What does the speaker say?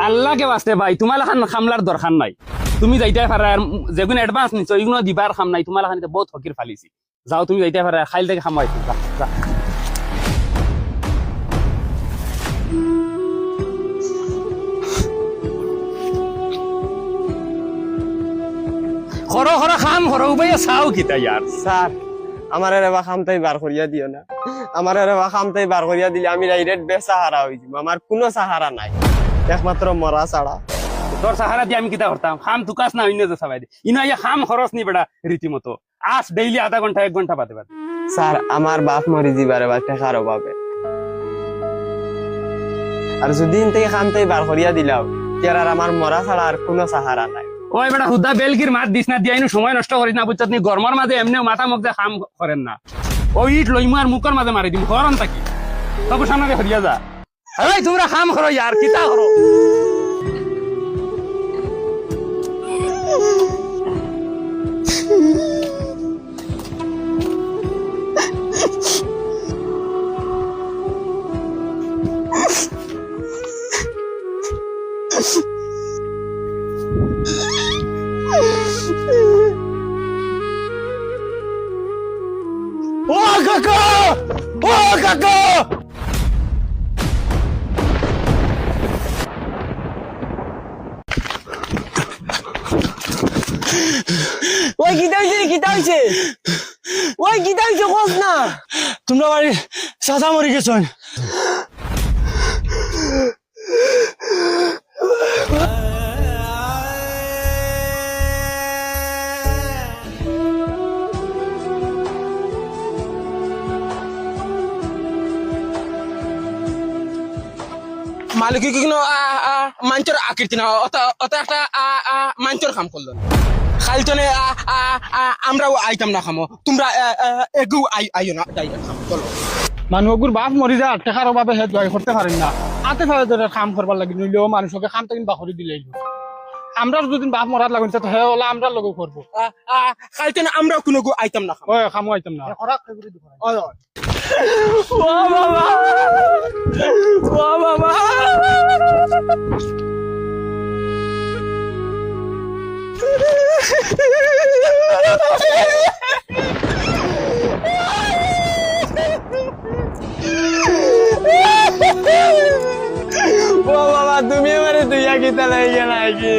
আল্লাহকে বাঁচতে ভাই তোমার খামলার দরকার নাই। তুমি যাইতে পারা যেগুলো অ্যাডভান্স নিচ্ছ ওইগুলো দিবার খাম নাই। তোমার খানিতে বহুত ফকির ফালিছি। যাও তুমি যাইতে পারা খাইল থেকে খামাইছো। খরো খরো খাম খরো ভাই চাও কিতা ইয়ার। স্যার আমার এবার খামটাই বার করিয়া দিও না। আমার এবার খামটাই বার করিয়া দিলে আমি ডাইরেক্ট বেসাহারা হয়ে যাব। আমার কোনো সাহারা নাই, একমাত্র মরা ছাড়া। তোর সাহারা দিয়ে আমি কিতা করতাম? খাম তুকাস না অন্য সবাই দে ইনো ইয়া খাম খরচ নি বেড়া রীতিমতো আস ডেইলি আধা ঘন্টা 1 ঘন্টা পাতে পারে। স্যার আমার বাপ মরি যাবার এবার টেকার অভাবে, আর যদি থেকে খামটাই বার করিয়া দিলাও আর আমার মরা ছাড়া আর কোনো সাহারা নাই। ওই বেটা হুদা বেলকির মাত দিস না দিয়া ইনো সময় নষ্ট করিস না বুঝছত নি। গরমের মাঝে এমনি মাথা মুখ দিয়ে খাম করেন না। ওই ইট লইমু আর মুখের মাঝে মারি দিম করন তাকি তবু সামনে হরিয়া যা। এই তোমরা খাম করো ইয়ার কিতা করো। ও কাকা, ও কাকা, ওই কিতা হইছে কিতা হইছে? ওই কিতা হইছে কস না। তোমরা বাড়ি চাচা মরি গেছো। মালিক কিন্তু মাঞ্চর আকৃতি না, অত একটা মাঞ্চর কাম করলো খাইতনে আমরাও আইতাম না খামো, তোমরা এগু আইও না চলো। মানুষগুর বাপ মরি যা টেকার অভাবে হে জয় করতে পারেন না। আতে ফালে ধরে কাম করবার লাগি নইলেও মানুষকে কামটা কিন্তু বাকরি দিলে আমরা যদি বাপ মরার লাগুন তো হে ওলা আমরা লগো করবো। খাইতনে আমরাও কোনো আইতাম না ওই খামো আইতাম না। ও বাবা, ও বাবা, ও বাবা তুমি আমারে তুইয়া কিতা লাগে নাকি?